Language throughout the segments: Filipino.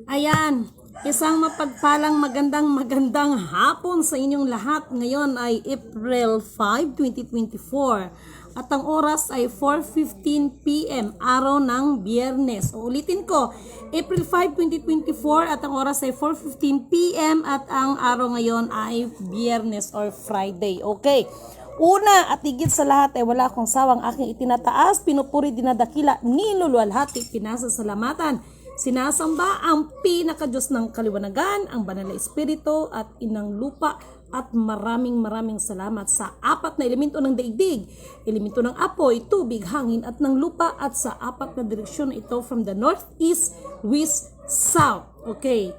Ayan, isang mapagpalang magandang hapon sa inyong lahat. Ngayon ay April 5, 2024 at ang oras ay 4:15 PM, araw ng Biyernes. Ulitin ko, April 5, 2024 at ang oras ay 4:15 PM at ang araw ngayon ay Biyernes or Friday. Okay. Una at higit sa lahat ay wala akong sawang aking itinataas, pinupuri, dinadakila, niluluwalhati, pinasasalamatan, sinasamba ang pinaka-Diyos ng kaliwanagan, ang banal na espiritu at inang lupa, at maraming salamat sa apat na elemento ng daigdig, elemento ng apoy, tubig, hangin at ng lupa, at sa apat na direksyon na ito from the north, east, west, south. Okay.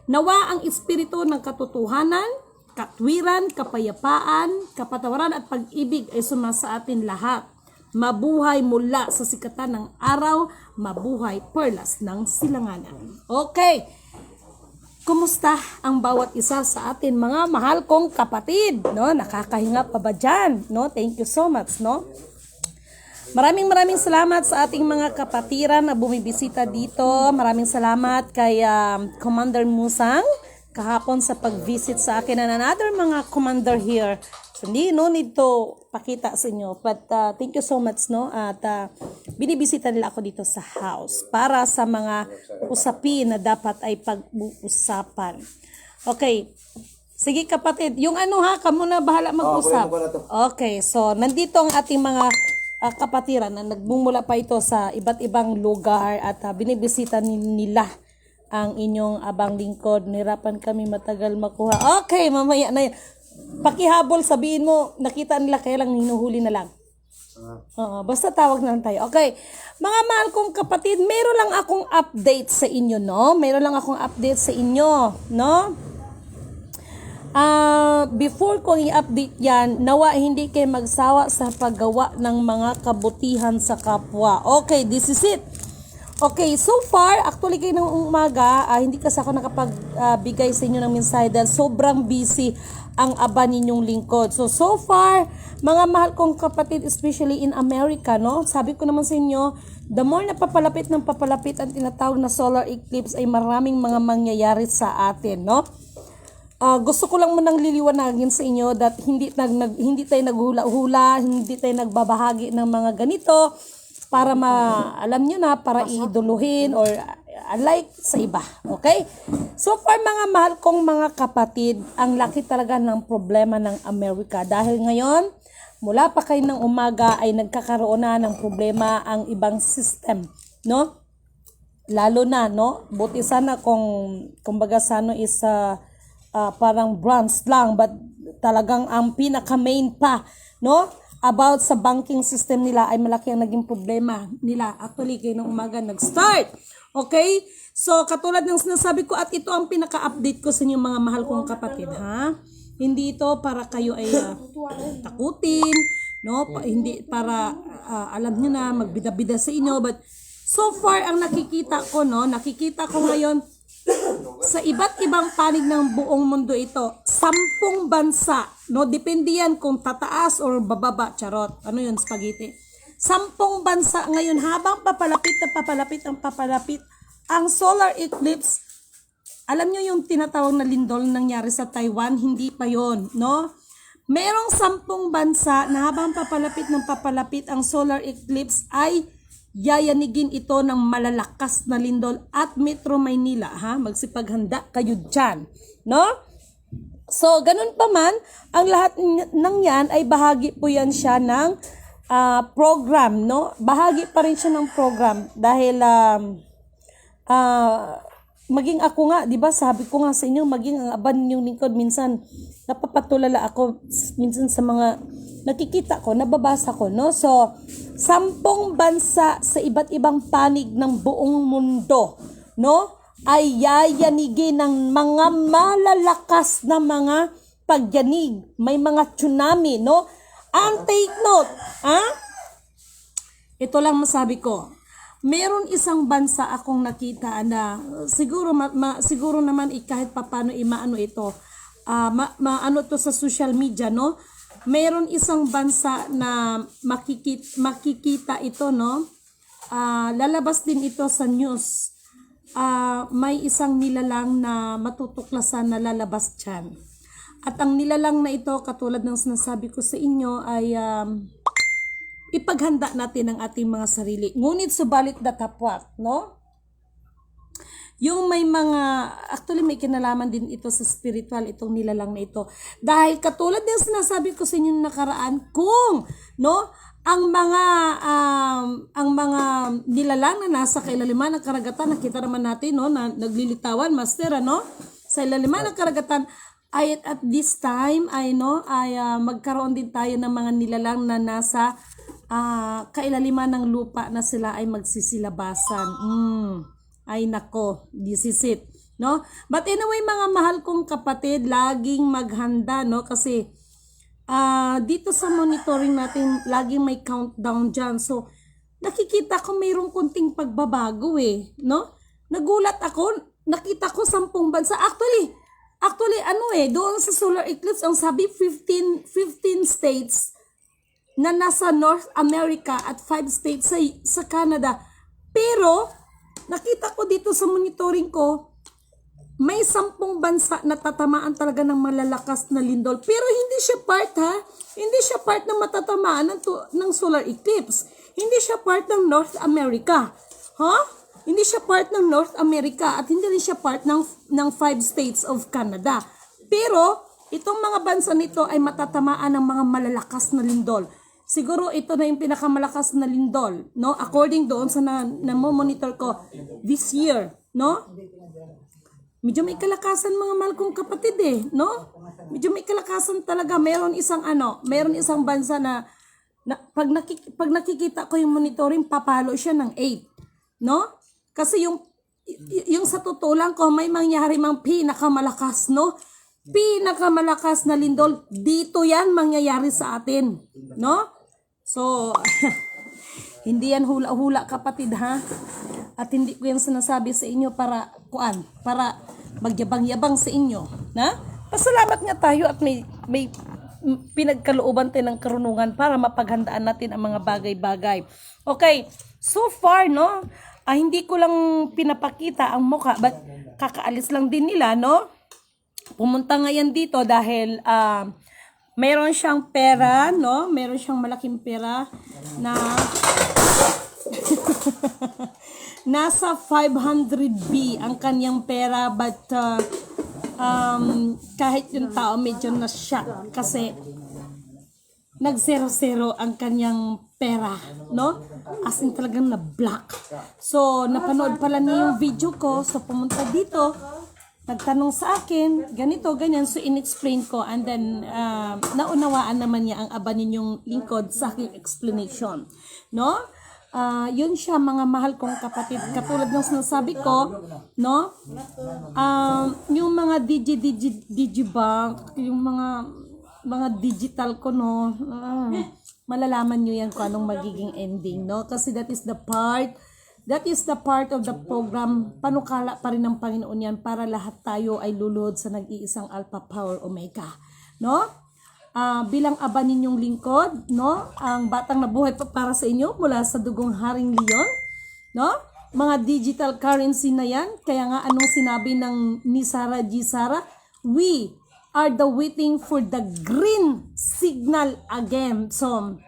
Nawa ang espiritu ng katotohanan, katwiran, kapayapaan, kapatawaran at pag-ibig ay sumasa atin lahat. Mabuhay mula sa sikatan ng araw, mabuhay perlas ng silanganan. Okay, kumusta ang bawat isa sa atin, mga mahal kong kapatid? No? Nakakahinga pa ba dyan? No? Thank you so much. No? Maraming salamat sa ating mga kapatiran na bumibisita dito. Maraming salamat kay Commander Musang kahapon sa pag-visit sa akin, and another mga commander here. So, no need to pakita sa inyo. But thank you so much, no? At binibisita nila ako dito sa house para sa mga usapin na dapat ay pag-uusapan. Okay. Sige kapatid, yung ano ha, kamo na bahala mag-usap. Okay, so nandito ang ating mga kapatiran na nagmumula pa ito sa iba't ibang lugar at binibisita nila ang inyong abang lingkod. Nirapan kami matagal makuha. Okay, mamaya na yan. Pakihabol, sabihin mo, nakita nila kaya lang hinuhuli na lang. Basta tawag na lang tayo. Okay. Mga mahal kong kapatid, meron lang akong update sa inyo, no? Meron lang akong update sa inyo, no? Before kong i-update yan, nawa hindi kayo magsawa sa paggawa ng mga kabutihan sa kapwa. Okay, this is it. Okay, so far, actually kayo ng umaga, hindi kasi ako nakapagbigay sa inyo ng mensahe dahil sobrang busy ang aba ninyong lingkod. So far, mga mahal kong kapatid, especially in America, no? Sabi ko naman sa inyo, the more na papalapit ng papalapit ang tinatawag na solar eclipse ay maraming mga mangyayari sa atin, no? Gusto ko lang munang liliwanagin sa inyo that hindi tayo naghula-hula, hindi tayo nagbabahagi ng mga ganito para alam nyo na, para iiduluhin or alike sa iba. Okay? So far mga mahal kong mga kapatid, ang laki talaga ng problema ng Amerika. Dahil ngayon, mula pa kayo ng umaga ay nagkakaroon na ng problema ang ibang system. No? Lalo na, no? Buti sana kumbaga sana is parang branch lang, but talagang ang pinaka-main pa, no? About sa banking system nila ay malaki ang naging problema nila. Actually, kayo ng umaga nag-start. Okay? So, katulad ng sinasabi ko, at ito ang pinaka-update ko sa inyo mga mahal kong kapatid, ha? Hindi ito para kayo ay takutin, no? Hindi para, alam nyo na, magbida-bida sa inyo. But, so far, ang nakikita ko, no? Nakikita ko ngayon, sa iba't ibang panig ng buong mundo ito, 10 bansa, no? Depende yan kung tataas or bababa, charot. Ano yun, spaghetti? 10 bansa ngayon, habang papalapit ang solar eclipse. Alam nyo yung tinatawag na lindol nangyari sa Taiwan, hindi pa yon, no? Merong 10 bansa na habang papalapit ang solar eclipse ay yayanigin ito ng malalakas na lindol at Metro Maynila, ha? Magsipaghanda kayo dyan, no? So, ganun pa man, ang lahat ng yan ay bahagi po yan siya ng program, no? Bahagi pa rin siya ng program dahil maging ako nga, di ba, sabi ko nga sa inyo, maging ang aban yung lingkod, minsan napapatulala ako minsan sa mga nakikita ko, nababasa ko, no? So, 10 bansa sa iba't ibang panig ng buong mundo, no? Ay yayanigin ng mga malalakas na mga pagyanig. May mga tsunami, no? And take note, ha? Ito lang masabi ko. Meron isang bansa akong nakita na siguro siguro naman kahit papaano maano ito. Maano to sa social media, no? Meron isang bansa na makikita ito, no? Lalabas din ito sa news. may isang nilalang na matutuklasan na lalabas dyan. At ang nilalang na ito, katulad ng sinasabi ko sa inyo, ay ipaghanda natin ang ating mga sarili. Ngunit subalit datapwat, no? Yung may mga, actually may kinalaman din ito sa spiritual, itong nilalang na ito. Dahil katulad ng sinasabi ko sa inyo nakaraan, kung, no, ang mga nilalang na nasa kailaliman ng karagatan, nakita naman natin, no, na naglilitawan, master, ano, sa ilaliman ng karagatan, ay at this time, magkaroon din tayo ng mga nilalang na nasa kailaliman ng lupa na sila ay magsisilabasan. Ay nako, this is it, no? But anyway, mga mahal kong kapatid, laging maghanda, no? Kasi dito sa monitoring natin, laging may countdown dyan. So, nakikita ko mayroong kunting pagbabago no? Nagulat ako, nakita ko 10 bansa. Actually, doon sa solar eclipse, ang sabi 15 states na nasa North America at 5 states sa Canada. Pero, nakita ko dito sa monitoring ko, may 10 bansa na tatamaan talaga ng malalakas na lindol. Pero hindi siya part, Hindi siya part ng matatamaan ng solar eclipse. Hindi siya part ng North America. Hindi siya part ng North America at hindi rin siya part ng 5 states of Canada. Pero, itong mga bansa nito ay matatamaan ng mga malalakas na lindol. Siguro ito na yung pinakamalakas na lindol, no? According doon sa na-monitor ko this year, no? Medyo may kalakasan mga mahal kong kapatid no? Medyo may kalakasan talaga. Meron isang bansa na pag nakikita ko yung monitoring, papalo siya ng 8, no? Kasi yung sa totoo lang ko, may mangyari mang pinakamalakas, no? Pinakamalakas na lindol, dito yan mangyayari sa atin, no? So, hindi yan hula-hula kapatid at hindi ko yan sinasabi sa inyo para magyabang-yabang sa inyo, na? Pasalamat nga tayo at may pinagkalooban tayo ng karunungan para mapaghandaan natin ang mga bagay-bagay. Okay, so far, no? Hindi ko lang pinapakita ang mukha, but kakaalis lang din nila, no? Pumunta ngayon dito dahil meron siyang pera, no? Meron siyang malaking pera na nasa 500B ang kanyang pera, but kahit yung tao medyo na-shock kasi nag-0-0 ang kanyang pera, no? As in talagang na-black. So, napanood pala niya yung video ko, so pumunta dito, nagtanong sa akin, ganito, ganyan, so in-explain ko, and then naunawaan naman niya ang aba ninyong lingkod sa aking explanation, no? Yun siya mga mahal kong kapatid, katulad ng sinasabi ko, no? Yung mga digibank, yung mga digital ko, no? Malalaman nyo yan kung anong magiging ending, no? Kasi that is the part of the program. Panukala pa rin ng Panginoon yan para lahat tayo ay luluhod sa nag-iisang Alpha Power Omega, no? Bilang aba ninyong lingkod, no? Ang batang nabuhay pa para sa inyo mula sa dugong Haring Leon, no? Mga digital currency na yan. Kaya nga anong sinabi ni Sarah G. Sarah? We are the waiting for the green signal again. So,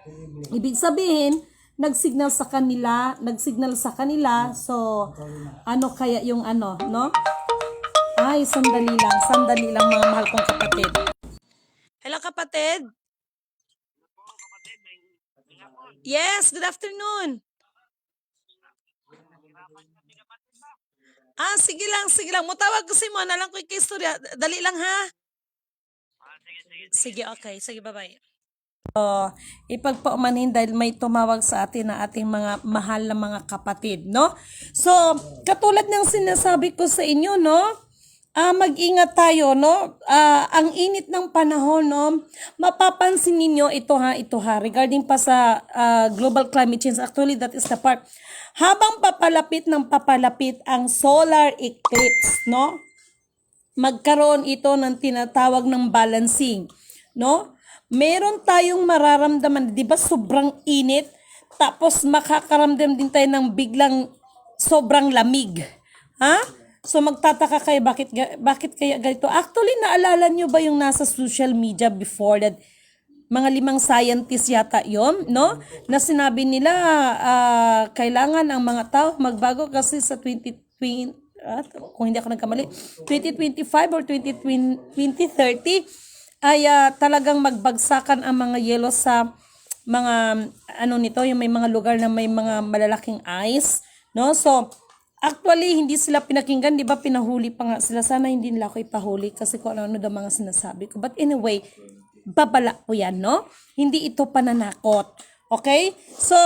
ibig sabihin, nagsignal sa kanila, so ano kaya yung no? Ay, sandali lang mga mahal kong kapatid. Hello kapatid. Yes, good afternoon. Sige lang. Mutawag ko si mo, nalang ko ikistorya. Dali lang ha. Sige, okay. Sige, bye-bye. Ipagpaumanhin dahil may tumawag sa atin na ating mga mahal na mga kapatid, no? So, katulad ng sinasabi ko sa inyo, no? Mag-ingat tayo, no? Ang init ng panahon, no? Mapapansin ninyo ito ha, regarding pa sa global climate change. Actually, that is the part. Habang papalapit ang solar eclipse, no? Magkaroon ito ng tinatawag ng balancing, no? Meron tayong mararamdaman, di ba sobrang init, tapos makakaramdam din tayo ng biglang sobrang lamig. Ha? So magtataka kayo bakit kaya ganito? Actually, naalala nyo ba yung nasa social media before that mga 5 scientists yata yon, no? Na sinabi nila kailangan ang mga tao magbago kasi sa 2020 kung hindi ako nagkamali 2025 or 2030 ay talagang magbagsakan ang mga yelo sa mga nito, yung may mga lugar na may mga malalaking ice, no? So actually, hindi sila pinakinggan, di ba? Pinahuli pa nga sila. Sana hindi nila ako ipahuli kasi kung ano daw mga sinasabi ko. But anyway, babala po yan, no? Hindi ito pananakot. Okay? So,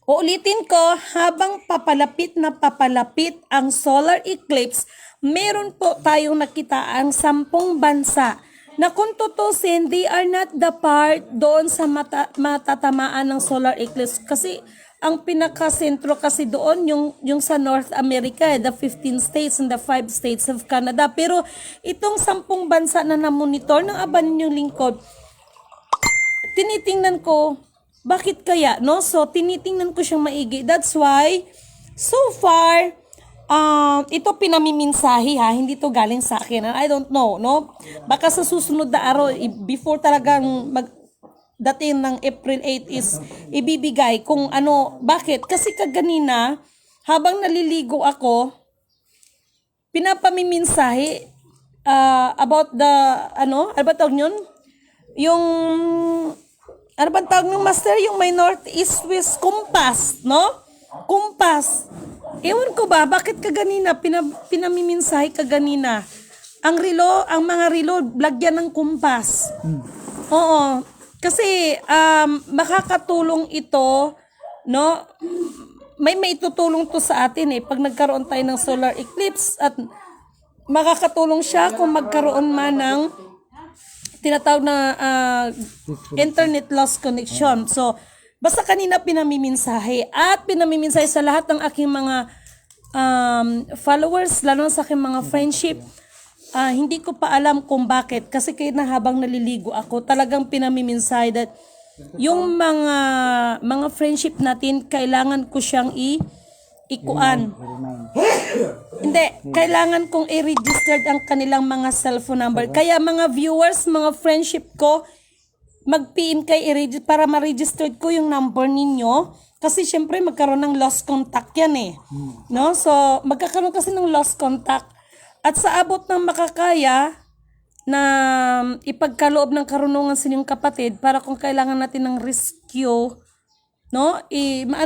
uulitin ko, habang papalapit na papalapit ang solar eclipse, meron po tayong nakita ang 10 bansa na kung tutusin, they are not the part doon sa matatamaan ng solar eclipse. Kasi ang pinakasentro kasi doon yung sa North America, the 15 states and the 5 states of Canada. Pero itong 10 bansa na namonitor ng aba ninyong lingkod, tinitingnan ko, bakit kaya, no? So, tinitingnan ko siyang maigi. That's why, so far, ito pinamiminsahi ha, hindi to galing sa akin. I don't know, no? Baka sa susunod na araw, before talagang dating ng April 8 is ibibigay kung ano, bakit? Kasi kaganina, habang naliligo ako, pinapamiminsahe about the, ano ba tawag yun? Yung, ano ba tawag ng master? Yung may north, east, west, compass, no? Compass. Ewan ko ba, bakit kaganina, pinamiminsahe kaganina? Ang mga relo, lagyan ng compass. Oo. Kasi makakatulong ito, no? May maitutulong to sa atin pag nagkaroon tayo ng solar eclipse, at makakatulong siya kung magkaroon man ng tinatawag na internet loss connection. So, basta kanina pinamiminsahe sa lahat ng aking mga followers, lalo sa aking mga friendship. Hindi ko pa alam kung bakit. Kasi kaya na habang naliligo ako, talagang pinamiminsahe that yung mga friendship natin, kailangan ko siyang ikuan. Hindi, kailangan kong i-registered ang kanilang mga cellphone number. Kaya mga viewers, mga friendship ko, mag-PM kay para ma-registered ko yung number ninyo. Kasi syempre magkaroon ng lost contact yan no? So, magkakaroon kasi ng lost contact. At sa abot ng makakaya na ipagkaloob ng karunungan sa inyong kapatid para kung kailangan natin ng rescue, no?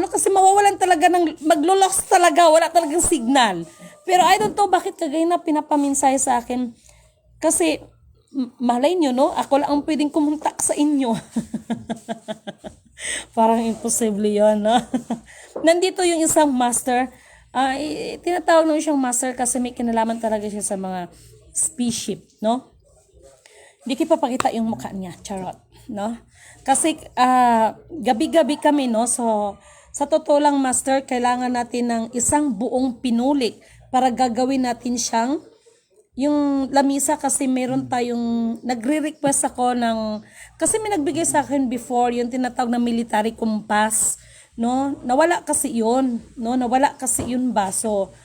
Kasi mawawalan talaga maglo-lost talaga, wala talagang signal. Pero I don't know bakit kagaya na pinapaminsay sa akin. Kasi malay nyo, no? Ako lang ang pwedeng kumontak sa inyo. Parang imposible yun, no? Nandito yung isang master. Tinatawag nung siyang master kasi may kinalaman talaga siya sa mga spaceship, no? Hindi ko papakita yung mukha niya, charot, no? Kasi gabi-gabi kami, no? So, sa totoo lang, master, kailangan natin ng isang buong pinulik para gagawin natin siyang yung lamisa, kasi meron tayong nagre-request ako kasi may nagbigay sa akin before yung tinatawag na military compass, no? Nawala kasi yun, no? Nawala kasi yun ba? So,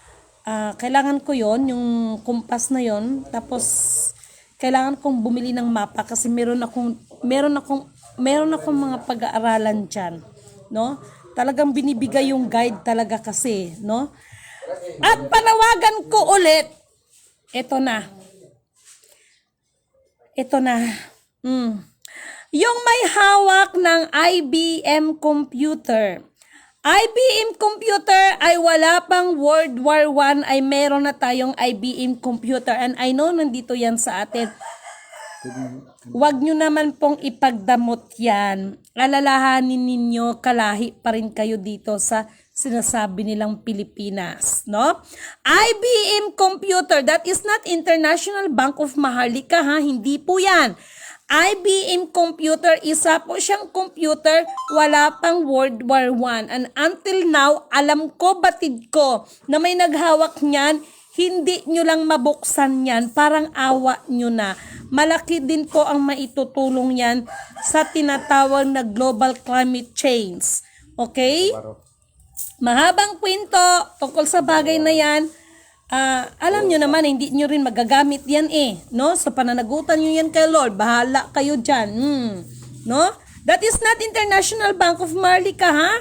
kailangan ko yun, yung compass na yun. Tapos, kailangan kong bumili ng mapa kasi meron akong mga pag-aaralan dyan, no? Talagang binibigay yung guide talaga kasi, no? At panawagan ko ulit, ito na. Yung may hawak ng IBM computer. IBM computer ay wala pang World War I ay meron na tayong IBM computer. And I know nandito yan sa atin. Huwag nyo naman pong ipagdamot yan. Alalahanin ninyo, kalahi pa rin kayo dito sa sinasabi nilang Pilipinas, no? IBM computer, that is not International Bank of Maharlika, ha? Hindi po yan. IBM computer, isa po siyang computer, wala pang World War I. And until now, alam ko, batid ko, na may naghawak niyan, hindi nyo lang mabuksan yan, parang awa nyo na. Malaki din po ang maitutulong yan sa tinatawag na global climate change. Okay? Mahabang kwento tungkol sa bagay na yan. Alam nyo naman, hindi nyo rin magagamit yan no? Sa pananagutan nyo yan kay Lord, bahala kayo dyan. No? That is not International Bank of Marlica, ha?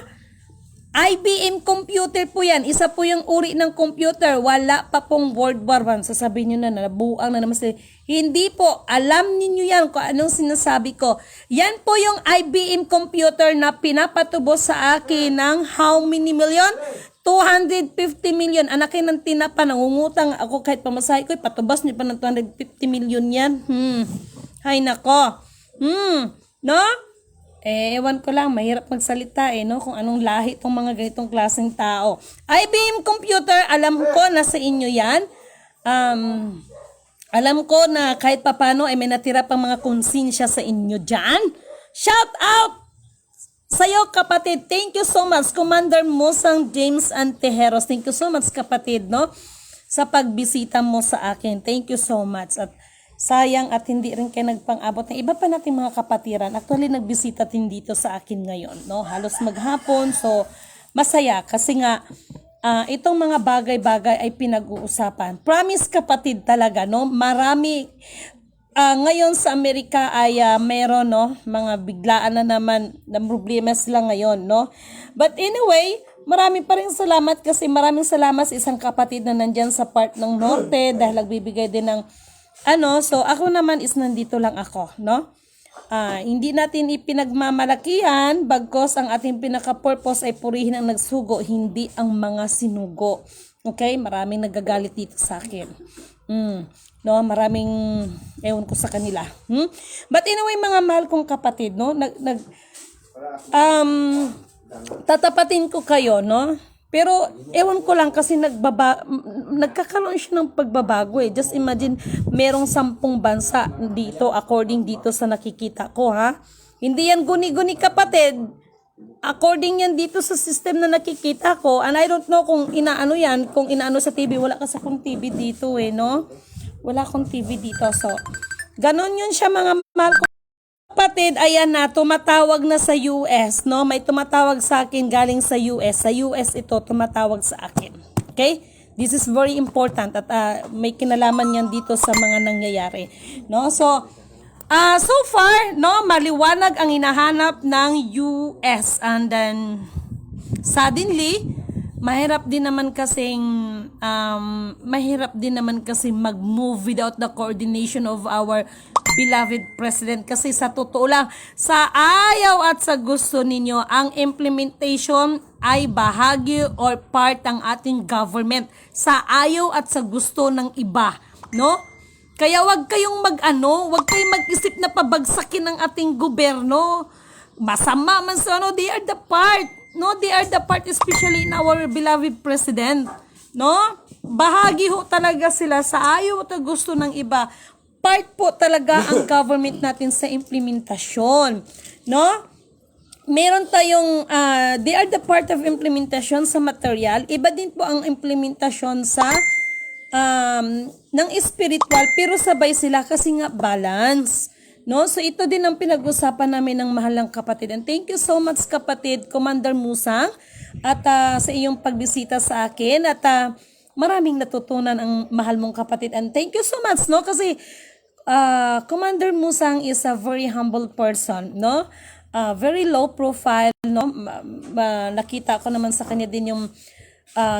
IBM computer po yan. Isa po yung uri ng computer. Wala pa pong World War I. Sasabihin nyo na, nabuang na naman sila. Hindi po. Alam niyo yan kung anong sinasabi ko. Yan po yung IBM computer na pinapatubos sa akin ng how many million? 250 million. Anakin ng tinapa, nangungutang ako kahit pamasahe ko, patubos niyo pa ng 250 million yan. Hay nako. No? Ewan ko lang, mahirap magsalita no? Kung anong lahi itong mga ganitong klaseng tao. IBM computer, alam ko na sa inyo yan. Alam ko na kahit papano ay may natira pang mga konsensya sa inyo dyan. Shout out sa'yo, kapatid. Thank you so much, Commander Musang James Antejeros. Thank you so much, kapatid, no? Sa pagbisita mo sa akin. Thank you so much. At sayang at hindi rin kayo nagpang-abot ng iba pa nating mga kapatiran. Actually, nagbisita din dito sa akin ngayon, no? Halos maghapon. So, masaya kasi nga, itong mga bagay-bagay ay pinag-uusapan. Promise, kapatid, talaga, no? Marami. Ngayon sa Amerika ay meron, no? Mga biglaan na naman na problema sila ngayon, no? But anyway, marami pa rin salamat kasi maraming salamat sa isang kapatid na nandyan sa part ng norte dahil nagbibigay din ng so ako naman is nandito lang ako, no? Hindi natin ipinagmamalakihan bagkos ang ating pinaka-purpose ay purihin ang nagsugo, hindi ang mga sinugo. Okay? Maraming nagagalit dito sa akin. No, maraming ewan ko sa kanila. But anyway, mga mahal kong kapatid, no? Tatapatin ko kayo, no? Pero ewan ko lang kasi nagkakaroon siya ng pagbabago Just imagine, merong 10 bansa dito according dito sa nakikita ko, ha? Hindi yan guni-guni, kapatid. According yan dito sa system na nakikita ko, and I don't know kung inaano yan, kung inaano sa TV. Wala kasi akong TV dito no? Wala akong TV dito. So, ganon yun siya, mga mahal ko. Kapatid, ayan na, tumatawag na sa US, no? May tumatawag sa akin galing sa US. Sa US ito, tumatawag sa akin. Okay? This is very important at may kinalaman yan dito sa mga nangyayari. No? So far, no, maliwanag ang hinahanap ng US. And then, suddenly, mahirap din naman kasing mag-move without the coordination of our beloved president. Kasi sa totoo lang, sa ayaw at sa gusto ninyo, ang implementation ay bahagi or part ng ating government. Sa ayaw at sa gusto ng iba, no? Kaya wag kayong wag kayong mag-isip na pabagsakin ng ating gobyerno. Masama man sa they are the part. No, they are the part, especially in our beloved president. No? Bahagi ho talaga sila sa ayaw at gusto ng iba. Part po talaga ang government natin sa implementasyon. No? Meron tayong, they are the part of implementasyon sa material. Iba din po ang implementasyon sa ng spiritual, pero sabay sila kasi nga balance. No? So ito din ang pinag-usapan namin ng mahalang kapatid. And thank you so much, kapatid, Commander Musang, at sa iyong pagbisita sa akin. At maraming natutunan ang mahal mong kapatid. And thank you so much, no? Kasi Commander Musang is a very humble person, no? Very low profile, no? Nakita ko naman sa kanya din yung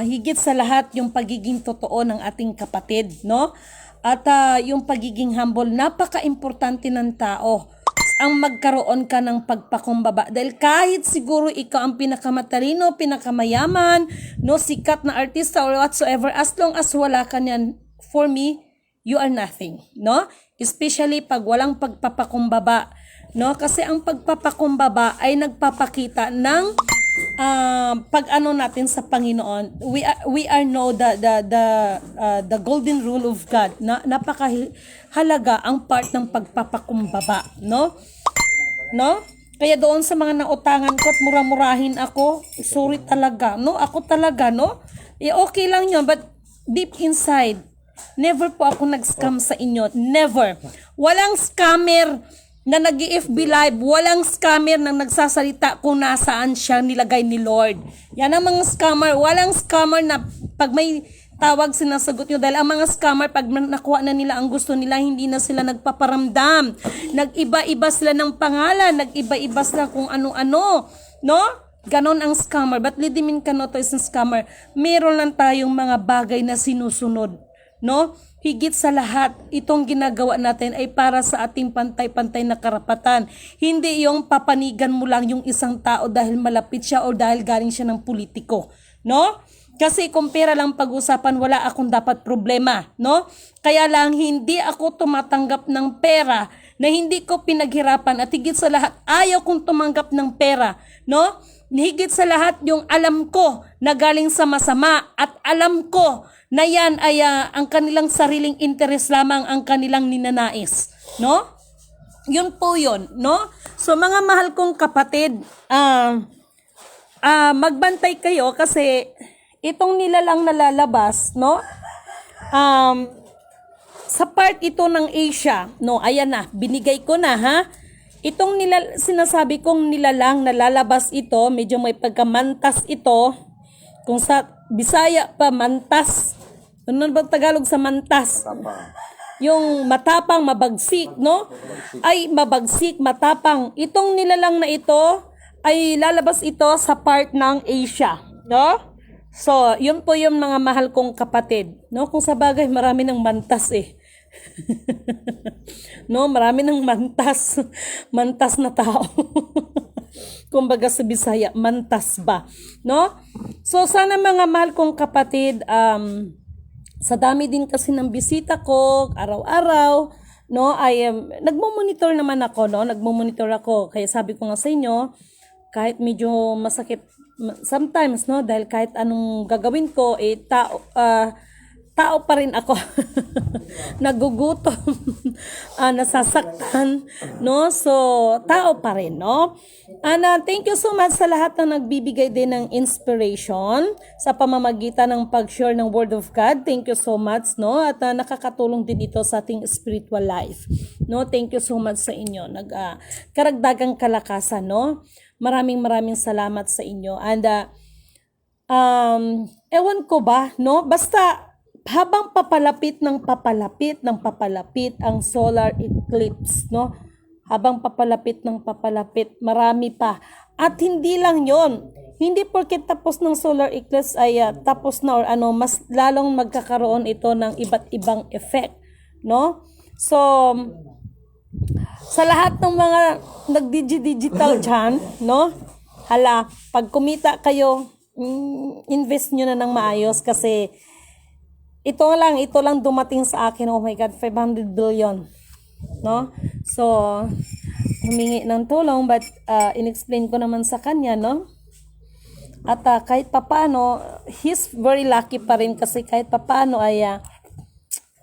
higit sa lahat yung pagiging totoo ng ating kapatid, no? At yung pagiging humble, napaka-importante ng tao ang magkaroon ka ng pagpakumbaba. Dahil kahit siguro ikaw ang pinakamatalino, pinakamayaman, no, sikat na artista or whatsoever, as long as wala ka niyan, for me, you are nothing, no? Especially pag walang pagpapakumbaba, no? Kasi ang pagpapakumbaba ay nagpapakita ng pag-ano natin sa Panginoon. We are know the golden rule of God. Napakahalaga ang part ng pagpapakumbaba, no? No? Kaya doon sa mga nautangan ko at mura-murahin ako, sorry talaga, no? Ako talaga, no? Okay lang yun, but deep inside, never po ako nag-scam sa inyo. Never. Walang scammer na nag-FB live, walang scammer na nagsasalita kung nasaan siya nilagay ni Lord. Yan ang mga scammer. Walang scammer na pag may tawag sinasagot nyo, dahil ang mga scammer pag nakuha na nila ang gusto nila, hindi na sila nagpaparamdam. Nag-iba-iba sila ng pangalan, nag-iba-iba sila kung ano-ano, no? Ganon ang scammer. But Lidimin Canoto is a scammer. Meron lang tayong mga bagay na sinusunod, no? Higit sa lahat, itong ginagawa natin ay para sa ating pantay-pantay na karapatan. Hindi yung papanigan mo lang yung isang tao dahil malapit siya o dahil galing siya ng politiko, no? Kasi kung pera lang pag-usapan, wala akong dapat problema, no? Kaya lang hindi ako tumatanggap ng pera na hindi ko pinaghirapan, at higit sa lahat, ayaw kong tumanggap ng pera, no? Higit sa lahat, yung alam ko na galing sa masama, at alam ko na yan ay ang kanilang sariling interes lamang ang kanilang ninanais, no? Yun po yun, no? So mga mahal kong kapatid, magbantay kayo kasi itong nilalang nalalabas, no? Sa part ito ng Asia, no? Ayan na, binigay ko na, ha? Itong sinasabi kong nilalang nalalabas ito, medyo may pagkamantas ito. Kung sa Bisaya pa, mantas. Ano ba Tagalog sa mantas? Yung matapang, mabagsik, no? Ay, mabagsik, matapang. Itong nilalang na ito ay lalabas ito sa part ng Asia, no? So, yun po yung mga mahal kong kapatid, no? Kung sa bagay, marami ng mantas eh. No, marami ng mantas. Mantas na tao. Kumbaga sa Bisaya, mantas ba, no? So, sana mga mahal kong kapatid, sa dami din kasi ng bisita ko, araw-araw, no, ay nagmo-monitor naman ako, no? Nagmo-monitor ako. Kaya sabi ko nga sa inyo, kahit medyo masakit sometimes, no, dahil kahit anong gagawin ko, tao pa rin ako. Nagugutom, nasasaktan, no? So, tao pa rin, no? And thank you so much sa lahat na nagbibigay din ng inspiration sa pamamagitan ng pag-share ng Word of God. Thank you so much, no? At nakakatulong din ito sa ating spiritual life, no? Thank you so much sa inyo. Karagdagang kalakasan, no? Maraming salamat sa inyo. And ewan ko ba, no? Basta habang papalapit ang solar eclipse, no? Habang papalapit, marami pa. At hindi lang 'yon. Hindi porket tapos ng solar eclipse ay tapos na or mas lalong magkakaroon ito ng iba't ibang effect, no? So, sa lahat ng mga nag-digital dyan, no? Hala, pag kumita kayo, invest nyo na ng maayos kasi ito lang dumating sa akin. Oh my God, 500 billion. No? So, humingi ng tulong but inexplain ko naman sa kanya, no? At kahit papaano, he's very lucky pa rin kasi kahit papaano ay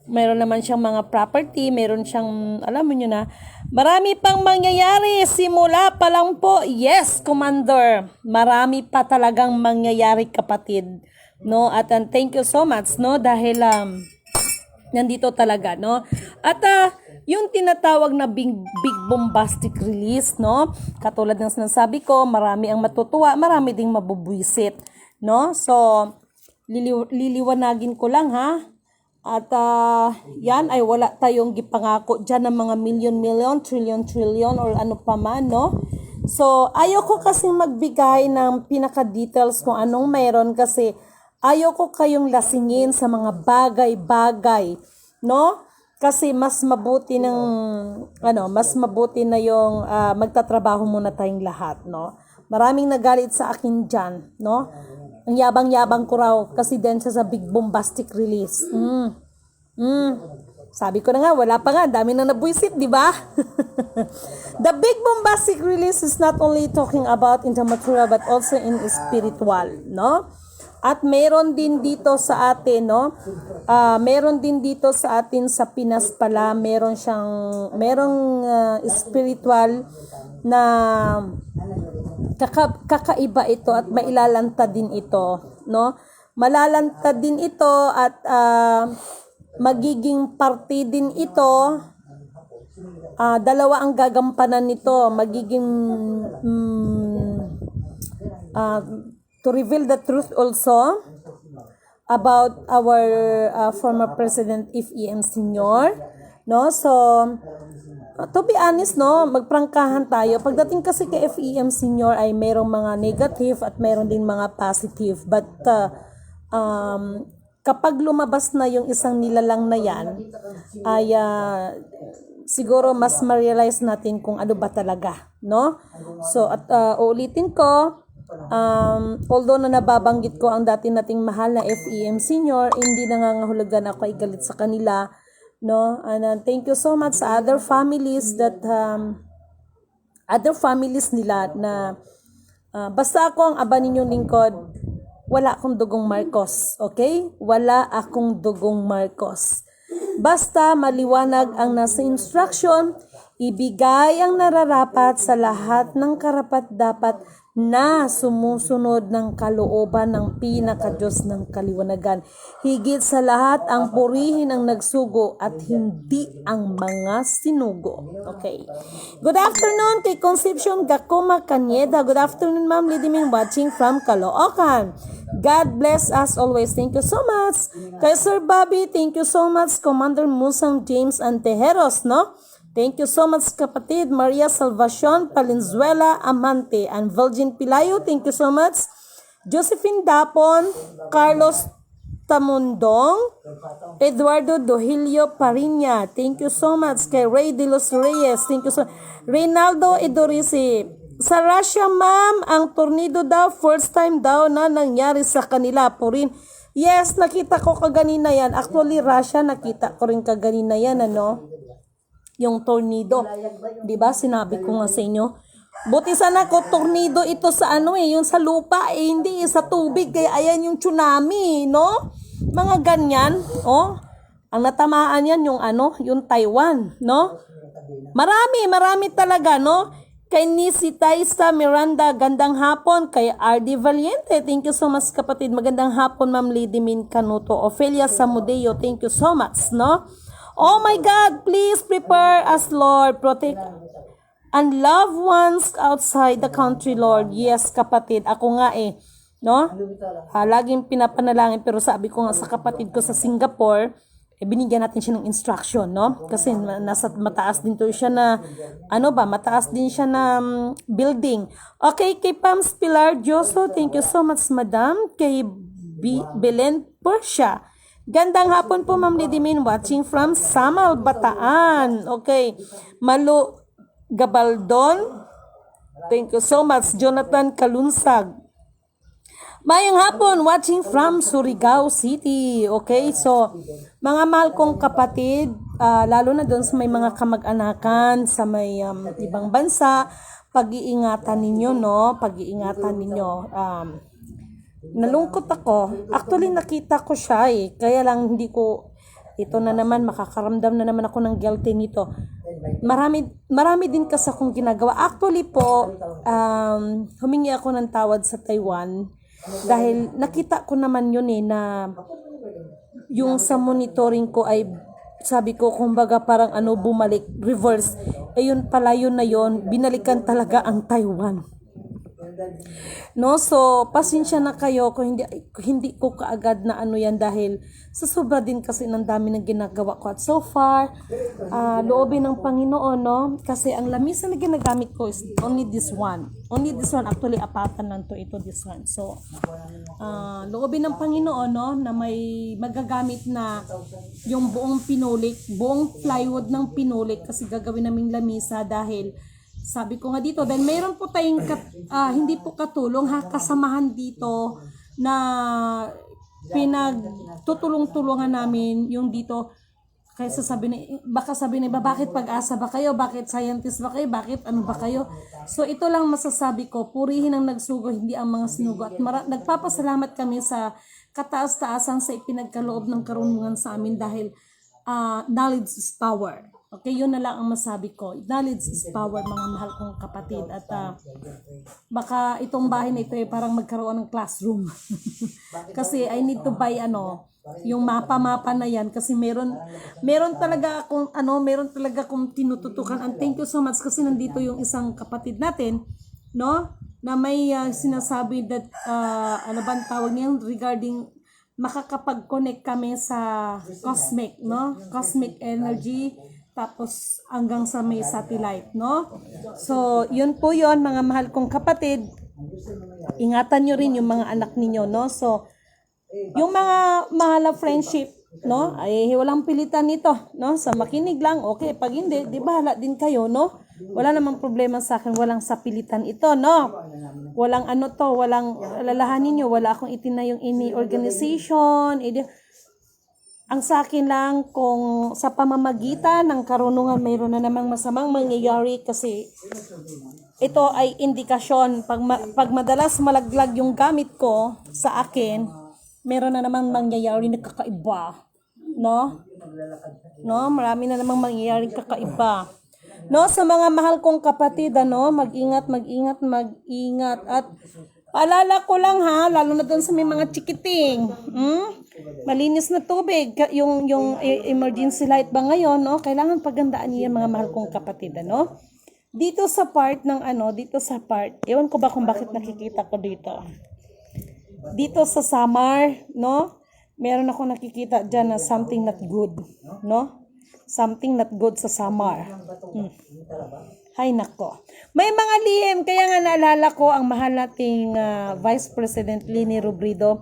mayroon naman siyang mga property, mayroon siyang, alam mo nyo na, marami pang mangyayari simula pa lang po. Yes, Commander, marami pa talagang mangyayari, kapatid, no? At thank you so much, no, dahil nandito talaga, no? At yung tinatawag na big bombastic release, no? Katulad ng sinasabi ko, marami ang matutuwa, marami ding mabubwisit, no? So, liliwanagin ko lang, ha? At yan ay wala tayong gipangako dyan ng mga million, trillion, or ano pa man, no? So, ayoko kasing magbigay ng pinaka-details kung anong mayroon kasi ayoko kayong lasingin sa mga bagay-bagay, no? Kasi mas mabuti na yung magtatrabaho muna tayong lahat, no? Maraming nagalit sa akin dyan, no? Ang yabang-yabang ko raw kasi din siya sa big bombastic release. Sabi ko na nga, wala pa nga, dami na nabuisit, di ba? The big bombastic release is not only talking about in the material but also in spiritual, no? At meron din dito sa atin, no? Meron din dito sa atin sa Pinas pala, merong spiritual na kakaiba ito at mailalantad din ito, no? Malalantad din ito at magiging parte din ito dalawa ang gagampanan nito. Magiging to reveal the truth also about our former President FEM Sr. No? So, to be honest, no, magprangkahan tayo. Pagdating kasi kay FEM Sr. ay merong mga negative at meron din mga positive. But kapag lumabas na yung isang nilalang na yan, ay siguro mas ma-realize natin kung ano ba talaga, no? So, at uulitin ko, although na nababanggit ko ang dati nating mahal na FEM Senior, hindi nangangahulugan ako ay galit sa kanila, no? And thank you so much sa other families that nila na basta ako ang aba ninyong lingkod, wala akong dugong Marcos, okay? Wala akong dugong Marcos. Basta maliwanag ang nasa instruction, ibigay ang nararapat sa lahat ng karapat-dapat na sumusunod ng kalooban ng pinaka-Diyos ng kaliwanagan. Higit sa lahat ang purihin ang nagsugo at hindi ang mga sinugo. Okay. Good afternoon kay Concepcion Gacoma Cañeda. Good afternoon, Ma'am Lidimin, watching from Caloocan. God bless us always. Thank you so much. Kay Sir Bobby, thank you so much. Commander Musang James Antejeros, no? Thank you so much, kapatid. Maria Salvacion Palenzuela Amante and Virgin Pilayo. Thank you so much. Josephine Dapon, Carlos Tamundong, Eduardo Dohilio Parinya. Thank you so much. Kay Ray de los Reyes. Thank you so much. Reynaldo Idorisi. Sa Russia, ma'am, ang tornado daw, first time daw na nangyari sa kanila. Purin. Yes, nakita ko kaganina yan. Actually, Russia, nakita ko rin kaganina yan, ano? Yung tornado. 'Di ba? Sinabi ko nga sa inyo. Buti sana ko tornado ito sa ano yung sa lupa hindi sa tubig kaya ayan yung tsunami, no? Mga ganyan, oh. Ang natamaan yan yung yung Taiwan, no? Marami talaga, no? Kay Nisi Taisa Miranda, gandang hapon. Kay RD Valiente, thank you so much, kapatid. Magandang hapon, Ma'am Lady Min Canuto. Ophelia Samudeo, thank you so much, no? Oh my God, please prepare us, Lord. Protect and love ones outside the country, Lord. Yes, kapatid. Ako nga no? Laging pinapanalangin, pero sabi ko nga sa kapatid ko sa Singapore, binigyan natin siya ng instruction, no? Kasi nasa mataas din to siya na, mataas din siya na building. Okay, kay Pams Pilar Joso, thank you so much, madam. Kay Belen Portia, gandang hapon po, Ma'am Lidimin, watching from Samal, Bataan. Okay. Malu Gabaldon, thank you so much. Jonathan Kalunsag, mayang hapon, watching from Surigao City. Okay, so, mga mahal kong kapatid, lalo na doon sa may mga kamag-anakan, sa may ibang bansa, pag-iingatan ninyo, no? Pag-iingatan ninyo. Nalungkot ako. Actually, nakita ko siya kaya lang hindi ko, ito na naman, makakaramdam na naman ako ng guilty nito. Marami din kasi akong ginagawa. Actually po, humingi ako ng tawad sa Taiwan dahil nakita ko naman yun na yung sa monitoring ko ay sabi ko, kumbaga parang bumalik, reverse. Ayun pala yun na yun, binalikan talaga ang Taiwan. No, so pasensya na kayo kung hindi ko kaagad na yan dahil sa sobra din kasi ng dami ng ginagawa ko at so far loobin ng Panginoon, no, kasi ang lamisa na ginagamit ko is only this one, actually apatan lang to ito, this one. So loobin ng Panginoon, no, na may magagamit na yung buong plywood ng pinulik kasi gagawin naming lamisa dahil sabi ko nga dito, dahil mayroon po tayong hindi po katulong, kasamahan dito na pinagtutulong-tulungan namin yung dito. Kaysa baka sabi na iba, bakit pag-asa ba kayo? Bakit scientist ba kayo? Bakit ano ba kayo? So ito lang masasabi ko, purihin ang nagsugo, hindi ang mga sinugo. At nagpapasalamat kami sa kataas-taasan sa ipinagkaloob ng karunungan sa amin dahil knowledge is power. Okay, yun na lang ang masabi ko. Knowledge is power, mga mahal kong kapatid. At baka itong bahay na ito parang magkaroon ng classroom. Kasi I need to buy yung mapa na yan kasi meron talaga akong tinututukan. And thank you so much kasi nandito yung isang kapatid natin, no, na may sinasabi that ano bang tawag niyan regarding makakapag-connect kami sa cosmic, no, cosmic energy, tapos hanggang sa may satellite, no. So yun po yun, mga mahal kong kapatid, ingatan nyo rin yung mga anak ninyo, no. So yung mga mahal na friendship, no, ay walang pilitan nito, no, sa makinig lang, okay, pag hindi, di bahala din kayo, no, wala namang problema sa akin, walang sapilitan ito, no, walang walang alalahanin nyo, wala akong itinayong ini organization, ang sa akin lang kung sa pamamagitan ng karunungan mayroon na namang masamang mangyayari kasi ito ay indikasyon, pag madalas malaglag yung gamit ko sa akin, meron na namang mangyayari na kakaiba, no? No, marami na namang mangyayari kakaiba. No, sa mga mahal kong kapatid, mag-ingat at paalala ko lang ha, lalo na doon sa may mga chikiting. Malinis na tubig, yung emergency light ba ngayon, no? Kailangan pagandaan niyo mga mahal kong kapatid, no? Dito sa part, ewan ko ba kung bakit nakikita ko dito. Dito sa Samar, no? Meron ako nakikita dyan na something not good, no? Something not good sa Samar. Hay nako. May mga lihim, kaya nga naalala ko ang mahal nating Vice President Leni Robredo.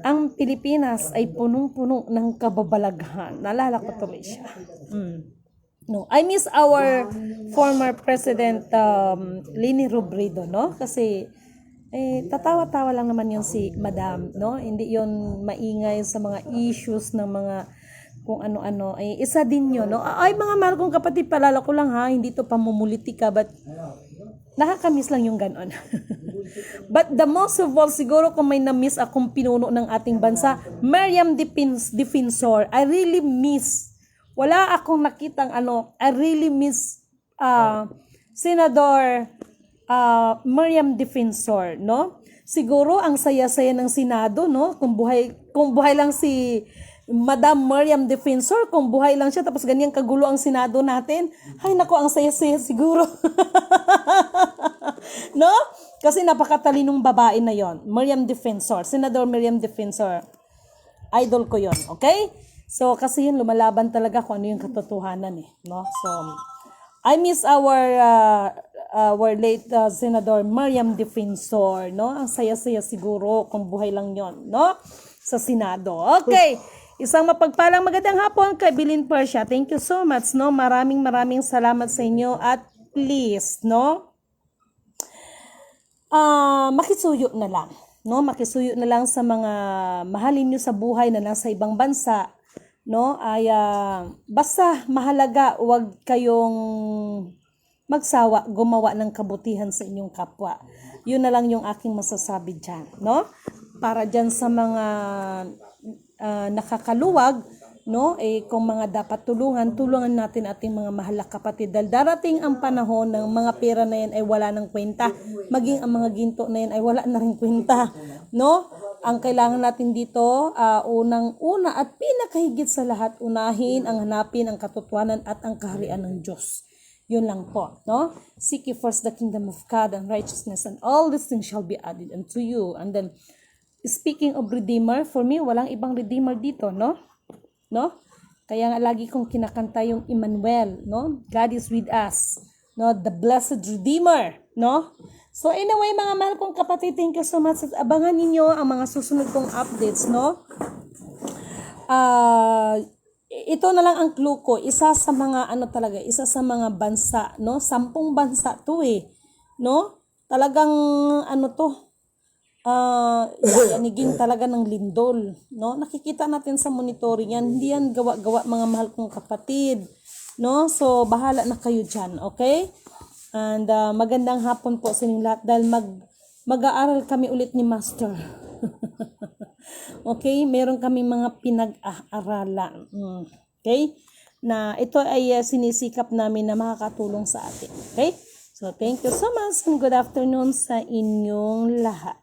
Ang Pilipinas ay punong-puno ng kababalaghan. Naalala ko tuloy siya. No, I miss our former President Leni Robredo, no? Kasi tatawa-tawa lang naman yun si Madam, no? Hindi yun maingay sa mga issues ng mga kung ano-ano. Ay, isa din yun, no? Ay, mga mahal kong kapatid, palala ko lang ha, hindi to pamumulitika, but nakakamiss lang yung ganon. But the most of all, siguro kung may na-miss akong pinuno ng ating bansa, Miriam Defensor, I really miss. Wala akong nakitang I really miss Senador Miriam Defensor, no? Siguro ang saya-saya ng Senado, no? Kung buhay lang si Madam Miriam Defensor, kung buhay lang siya tapos ganyan kagulo ang Senado natin, ay nako, ang saya-saya siguro. No? Kasi napakatalinong babae na yon, Miriam Defensor, Senador Miriam Defensor. Idol ko yon, okay? So kasi yun, lumalaban talaga kung ano yung katotohanan no? So I miss our late Senador Miriam Defensor, no? Ang saya-saya siguro kung buhay lang yon, no? Sa Senado. Okay. Isang mapagpalang magandang hapon kay Bilin Persia. Thank you so much, no? Maraming salamat sa inyo at please, no? Makisuyo na lang, no? Makisuyo na lang sa mga mahalin nyo sa buhay na nasa ibang bansa, no? Ay basta mahalaga, wag kayong magsawa, gumawa ng kabutihan sa inyong kapwa. Yun na lang yung aking masasabi dyan, no? Para dyan sa mga nakakaluwag, no? Kung mga dapat tulungan natin ating mga mahal na kapatid. Dahil darating ang panahon ng mga pera na yan ay wala ng kwenta. Maging ang mga ginto na yan ay wala na rin kwenta, no? Ang kailangan natin dito, unang-una at pinakahigit sa lahat, unahin ang hanapin ang katotohanan at ang kaharian ng Diyos. Yun lang po, no? Seek ye first the kingdom of God and righteousness, and all these things shall be added unto you. And then, speaking of Redeemer, for me, walang ibang Redeemer dito, no? No? Kaya nga lagi kong kinakanta yung Emmanuel, no? God is with us, no? The blessed Redeemer, no? So anyway, mga mahal kong kapatid, thank you so much. At abangan ninyo ang mga susunod kong updates, no? Ito na lang ang clue ko, isa sa mga isa sa mga bansa, no? 10 bansa to no? Talagang yanigin talaga ng lindol, no? Nakikita natin sa monitoring yan, hindi yan gawa-gawa, mga mahal kong kapatid, no? So bahala na kayo dyan, okay? And magandang hapon po sa inyong lahat dahil mag-aaral kami ulit ni Master. Okay, meron kami mga pinag-aaralan. Okay? Na ito ay sinisikap namin na makakatulong sa atin. Okay? So, thank you so much and good afternoon sa inyong lahat.